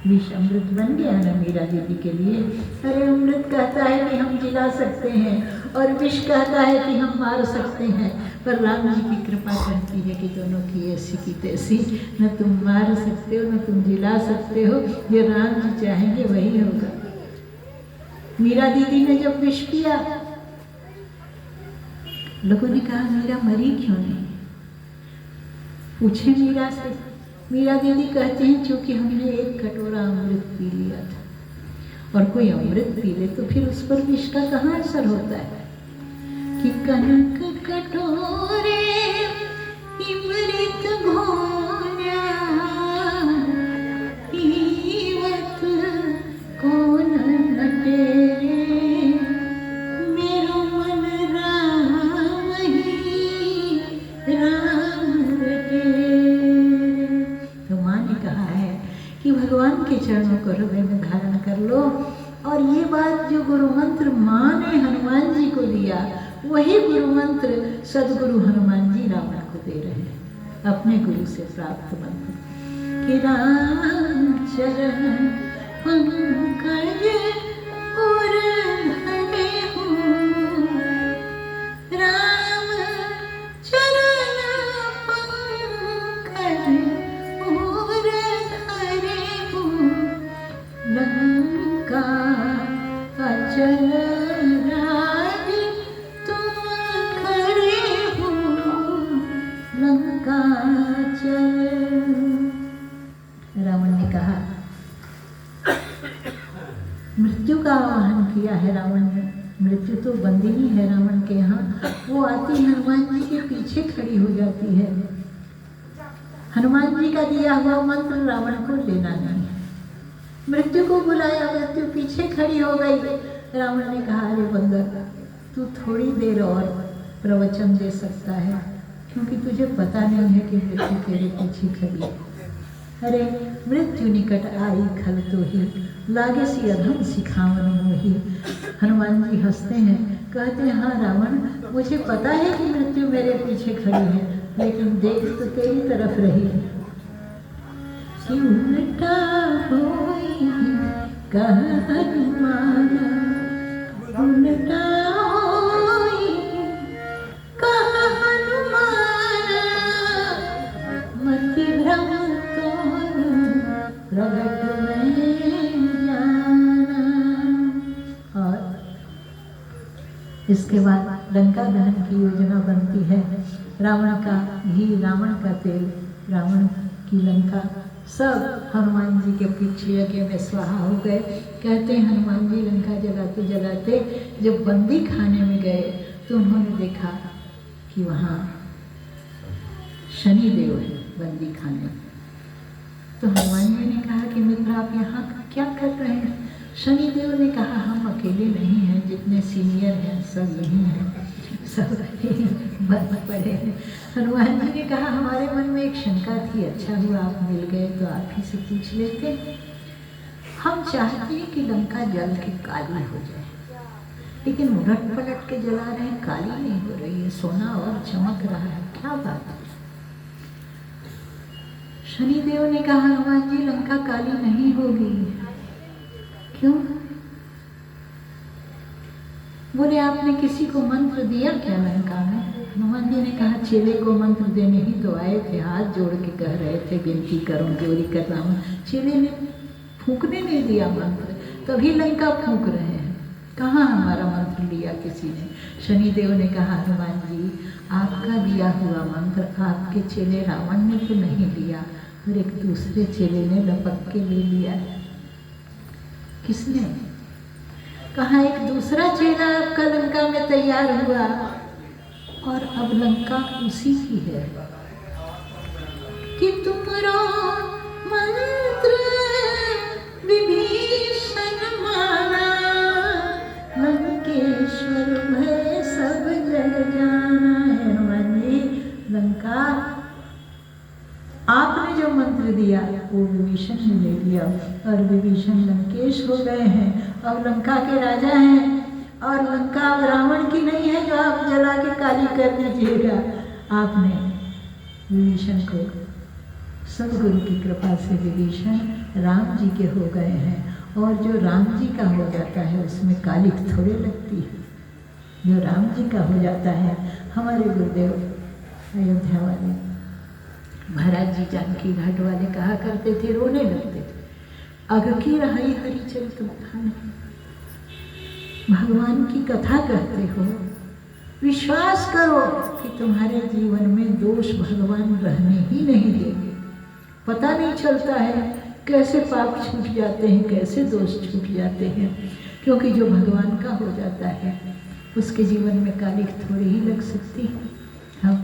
विष अमृत बन गया ना मीरा दीदी के लिए। अरे अमृत कहता है कि हम जिला सकते हैं और विष कहता है कि हम मार सकते हैं, पर राम जी की कृपा कहती है कि दोनों की ऐसी की तैसी, न तुम मार सकते हो न तुम जिला सकते हो, ये राम जी चाहेंगे वही होगा। मीरा दीदी ने जब विष पिया, लोगों ने कहा मीरा मरी क्यों नहीं, पूछे मीरा से। मीरा दीदी कहते हैं क्योंकि हमने एक कटोरा अमृत पी लिया था, और कोई अमृत पी ले तो फिर उस पर विष का कहाँ असर होता है। कि कनक कटोरे अमृत घोल्या, पीवत कौन लटेरे, मेरो मन राम ही राम रटे। कि भगवान के चरणों को हृदय में धारण कर लो। और ये बात जो गुरु मंत्र माँ ने हनुमान जी को दिया, वही गुरु मंत्र सदगुरु हनुमान जी रावण को दे रहे हैं, अपने गुरु से प्राप्त मंत्र। कि राम चरण पंकज उर धरे हूँ, राम चरण पंकज लंका अचल राज तुम खड़े हो, लंका चल। रावण ने कहा, मृत्यु का आह्वान किया है रावण ने। मृत्यु तो बंदी है रावण के यहाँ, वो आती हनुमान जी के पीछे खड़ी हो जाती है। हनुमान जी का दिया हुआ मंत्र रावण को लेना नहीं। मृत्यु को बुलाया, मृत्यु पीछे खड़ी हो गई। रावण ने कहा अरे बंदर, तू थोड़ी देर और प्रवचन दे सकता है, क्योंकि तुझे पता नहीं है कि मृत्यु तेरे पीछे खड़ी है। अरे मृत्यु निकट आई खल तो ही, लागे सी अधम सिखावन मोही। हनुमान जी हंसते हैं, कहते हैं हाँ रावण, मुझे पता है कि मृत्यु मेरे पीछे खड़ी है, लेकिन देख तो तेरी तरफ रही है। उल्टा होई कहा हनुमान, उल्टा होई कहा हनुमान, मति भ्रम तोर प्रगट में जाना। और इसके बाद लंका दहन की योजना बनती है। रावण का घी, रावण का तेल, रावण की लंका सब हनुमान जी के पीछे यज्ञ में स्वाहा हो गए। कहते हैं हनुमान जी लंका जलाते जलाते जब बंदी खाने में गए तो उन्होंने देखा कि वहाँ शनिदेव है बंदी खाने। तो हनुमान जी ने कहा कि मित्र आप यहाँ क्या कर रहे हैं, शनिदेव ने कहा हम अकेले नहीं हैं, जितने सीनियर हैं सब यहीं हैं, सब बंद पड़े हैं। हनुमान जी ने कहा हमारे मन में एक शंका थी, अच्छा हुआ आप मिल गए तो आप ही से पूछ लेते। हम चाहते हैं कि लंका जल के काली हो जाए, लेकिन उलट पलट के जला रहे हैं, काली नहीं हो रही है, सोना और चमक रहा है, क्या बात है। शनिदेव ने कहा हनुमान जी लंका काली नहीं होगी। क्यों? बोले आपने किसी को मंत्र दिया क्या लंका में? हनुमान जी ने कहा चेले को मंत्र देने ही तो आए थे, हाथ जोड़ के कह रहे थे विनती करो जोरी कर रहा हूँ, चेले ने फूंकने नहीं दिया मंत्र, तभी लंका फूंक रहे हैं। कहाँ हमारा मंत्र लिया किसी ने? शनिदेव ने कहा हनुमान जी आपका दिया हुआ मंत्र आपके चेले रावण ने तो नहीं लिया, और एक दूसरे चेले ने लपक के ले लिया। किसने? कहा एक दूसरा चेला आपका लंका में तैयार हुआ और अब लंका उसी की है कि तुम्हारा मंत्र विभीषण माना, लंकेश्वर भय सब जग जाना। हनुमान जी लंका आपने जो मंत्र दिया वो विभीषण ने ले लिया, और विभीषण लंकेश हो गए हैं, अब लंका के राजा हैं, और लंका अब रावण की नहीं है जो आप जला के काली कर दीजिएगा। आपने विभीषण को, सदगुरु की कृपा से विभीषण राम जी के हो गए हैं, और जो राम जी का हो जाता है उसमें काली थोड़े लगती है, जो राम जी का हो जाता है। हमारे गुरुदेव अयोध्या वाले महाराज जी जानकी घाट वाले कहा करते थे, रोने लगते थे, अग की रहाई हरिचरित बताने, भगवान की कथा कहते हो, विश्वास करो कि तुम्हारे जीवन में दोष भगवान रहने ही नहीं देंगे। पता नहीं चलता है कैसे पाप छूट जाते हैं, कैसे दोष छूट जाते हैं, क्योंकि जो भगवान का हो जाता है उसके जीवन में कालिख थोड़ी ही लग सकती है। हम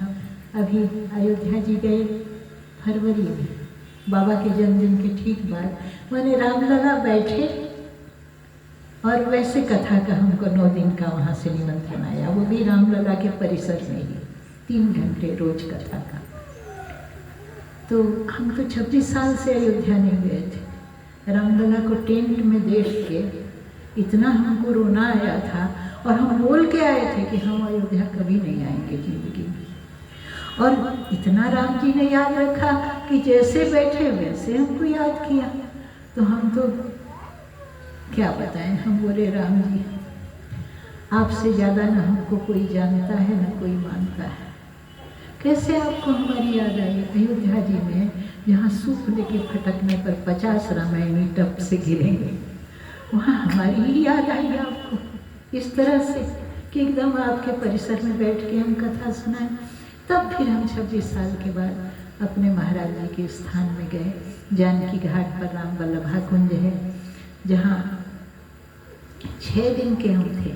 अभी अयोध्या जी गए फरवरी में, बाबा के जन्मदिन के ठीक बाद, मैंने रामलला बैठे और वैसे कथा का हमको 9 दिन का वहाँ से निमंत्रण आया, वो भी रामलला के परिसर में ही 3 घंटे रोज कथा का। तो हम तो 26 साल से अयोध्या नहीं गए थे। रामलला को टेंट में देख के इतना हमको रोना आया था, और हम बोल के आए थे कि हम अयोध्या कभी नहीं आएंगे जिंदगी में। और इतना राम जी ने याद रखा कि जैसे बैठे वैसे हमको याद किया। तो हम तो क्या बताएं, हम बोले राम जी आपसे ज़्यादा ना हमको कोई जानता है ना कोई मानता है, कैसे आपको हमारी याद आई? अयोध्या जी में जहाँ सूप लेके फटकने पर 50 रामायणी टप से गिरेंगे, वहाँ हमारी ही याद आई आपको, इस तरह से कि एकदम आपके परिसर में बैठ के हम कथा सुनाएं। तब फिर हम 26 साल के बाद अपने महाराज जी के स्थान में गए। जानकी घाट पर राम वल्लभा कुंज है, जहाँ 6 दिन के हम थे।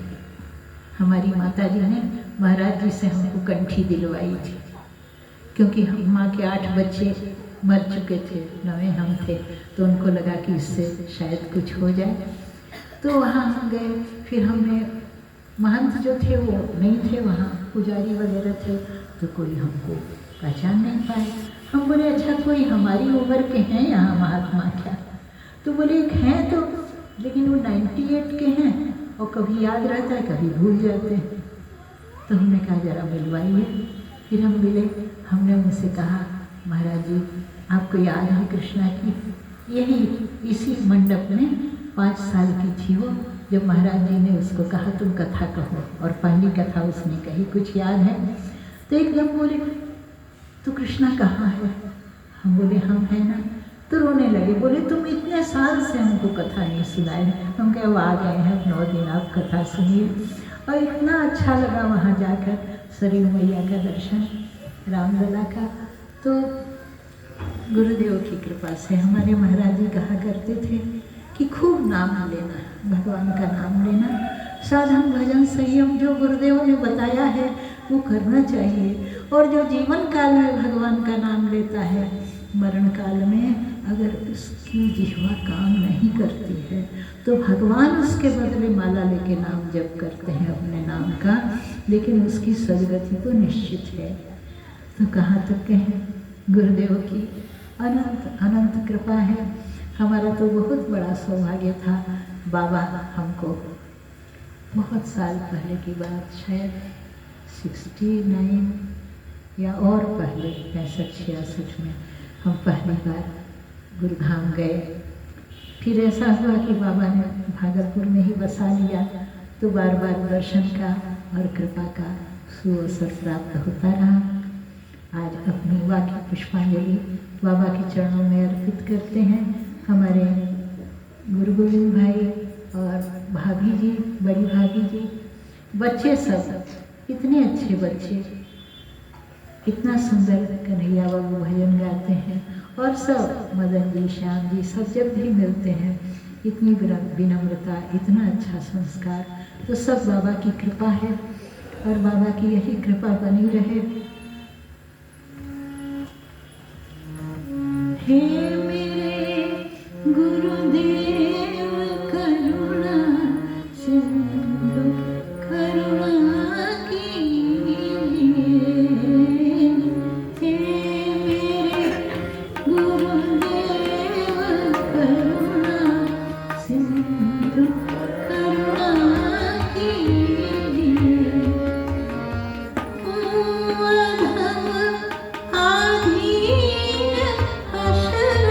हमारी माता जी ने महाराज जी से हमको कंठी दिलवाई थी, क्योंकि हम माँ के 8 बच्चे मर चुके थे, 9वें हम थे, तो उनको लगा कि इससे शायद कुछ हो जाए। तो वहाँ हम गए। फिर हमने, महंत जो थे वो नहीं थे वहाँ, पुजारी वगैरह थे, तो कोई हमको पहचान नहीं पाए। हम बोले अच्छा कोई हमारी उम्र के हैं यहाँ महात्मा क्या? तो बोले एक हैं तो, लेकिन वो 98 के हैं और कभी याद रहता है कभी भूल जाते हैं। तो हमने कहा जरा मिलवाइए। फिर हम मिले। हमने उनसे कहा महाराज जी आपको याद है कृष्णा की? यही इसी मंडप में 5 साल की थी वो, जब महाराज जी ने उसको कहा तुम कथा कहो, और पहली कथा उसने कही, कुछ याद है? तो एकदम बोले तो कृष्णा कहाँ है? हम बोले हम हैं ना। तो रोने लगे, बोले तुम इतने साल से हमको कथा नहीं सुनाए। हम कहे आ गए हैं, 9 दिन आप कथा सुनिए। और इतना अच्छा लगा वहाँ जाकर, सरयू मैया का दर्शन, रामलला का। तो गुरुदेव की कृपा से हमारे महाराज जी कहा करते थे कि खूब नाम लेना, भगवान का नाम लेना, साधन भजन संयम जो गुरुदेव ने बताया है वो करना चाहिए। और जो जीवन काल में भगवान का नाम लेता है मरण काल में अगर उसकी जिह्वा काम नहीं करती है तो भगवान उसके बदले माला लेके नाम जप करते हैं अपने नाम का, लेकिन उसकी सदगति तो निश्चित है। तो कहाँ तक कहें, गुरुदेव की अनंत अनंत कृपा है। हमारा तो बहुत बड़ा सौभाग्य था, बाबा हमको बहुत साल पहले की बात, शायद 69 या और पहले 65-66 में हम पहली बार गुरुधाम गए। फिर ऐसा हुआ कि बाबा ने भागलपुर में ही बसा लिया, तो बार बार दर्शन का और कृपा का सुअवसर प्राप्त होता रहा। आज अपनी वाक्य पुष्पांजलि बाबा के चरणों में अर्पित करते हैं। हमारे गुरु गोविंद भाई और भाभी जी, बड़ी भाभी जी, बच्चे सब इतने अच्छे बच्चे, कितना सुंदर कन्हैया बाबू भजन गाते हैं, और सब मदन जी, श्याम जी, सब जब भी मिलते हैं इतनी विनम्रता, इतना अच्छा संस्कार। तो सब बाबा की कृपा है और बाबा की यही कृपा बनी रहे। हे मेरे गुरुदेव करुणा सिंधु करुणा कीजिए, हे मेरे गुरुदेव करुणा सिंधु करुणा कीजिए। अधम आधीन अशरण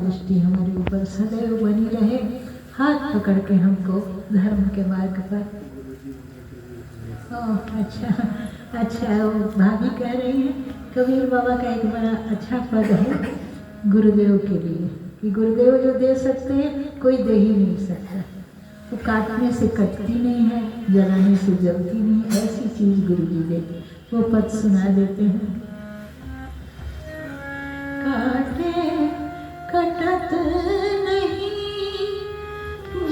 दृष्टि हमारे ऊपर सदैव बनी रहे, हाथ पकड़ के हमको धर्म के मार्ग पर। ओह अच्छा, वो भाभी कह रही है कबीर बाबा का एक बड़ा अच्छा पद है गुरुदेव के लिए कि गुरुदेव जो दे सकते हैं कोई दे ही नहीं सकता। वो काटने से कटती नहीं है, जलाने से जलती नहीं, ऐसी चीज गुरु जी देते। वो पद सुना देते हैं। काटे कटत नहीं,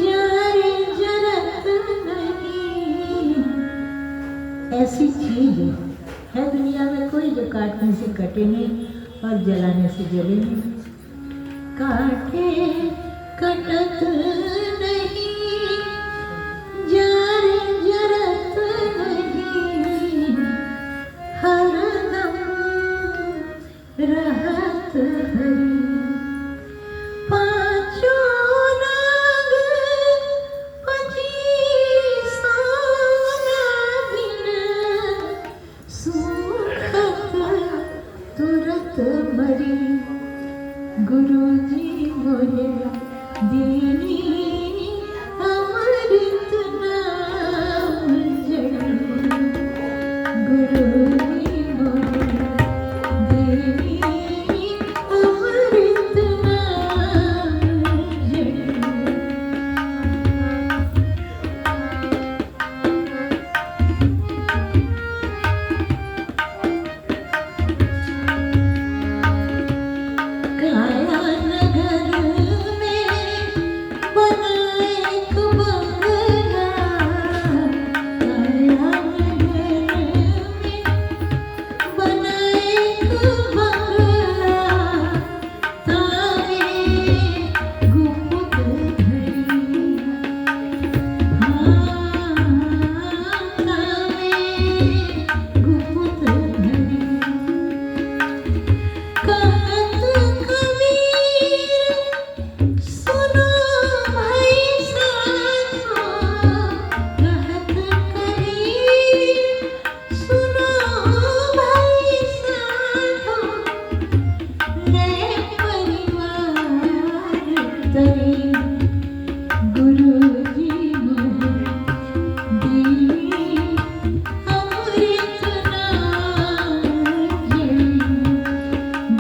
जारे जरत नहीं, ऐसी चीज है दुनिया में कोई जो काटने से कटे नहीं और जलाने से जले नहीं। काटे कटत नहीं, जारे जरत नहीं, हरदम रहत हरि। पाँचों नाग पचीसों नागिन, सूखत तुरत मरी। गुरु जी मोरे दीनी अमृत नाम जड़ी। गुरु जी मोरे दीनी अमृत नाम जड़ी। काया नगर में बना एक बंगला, काया नगर में बना एक बंगला, तारे गुप्त धरी। हाँ, तारे गुप्त धरी। कहत कबीर सुनो भाई साधो, कहत कबीर सुनो भाई साधो, नए परिवार तरी। गुरु जी मोरे दीनी अमृत नाम जड़ी।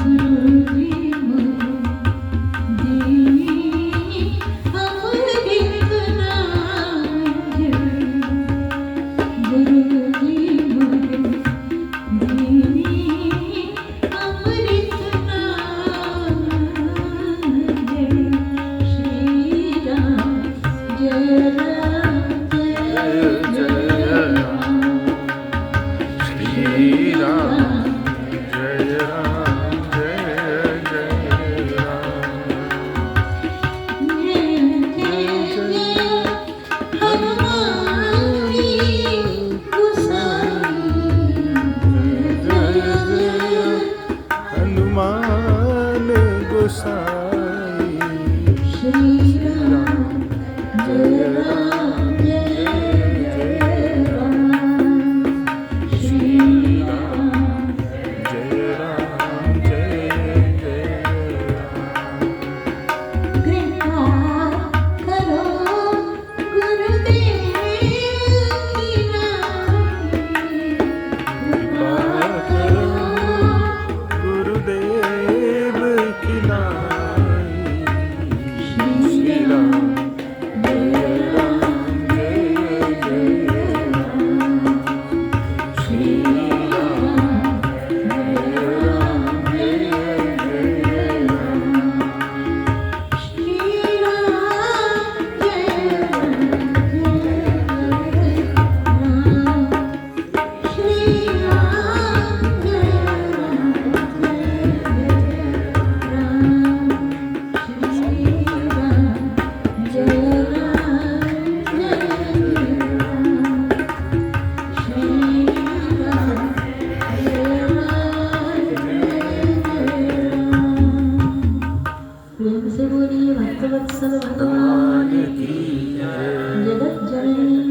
गुरु जी मोरे दीनी अमृत नाम जड़ी। गुरु जी मोरे दीनी अमृत नाम जड़ी। श्री राम जय राम जय जय राम। श्री राम जय राम जय जय राम। जय जय हनुमानी गोसाई। जय जय हनुमान गोसाई। श्री राम जय राम जय जय राम। श्री राम जय राम जय जय राम। कृपा करो गुरुदेव की नाई। कृपा करो गुरुदेव की नाई। श्री राम जय राम जय जय राम। श्री राम जय राम जय जय राम। श्री राम जय राम श्री राम जय राम श्री राम जय राम श्री राम जय राम। प्रेम से बोलिए भक्तवत्सल भगवान भगवान की जय। जगत जननी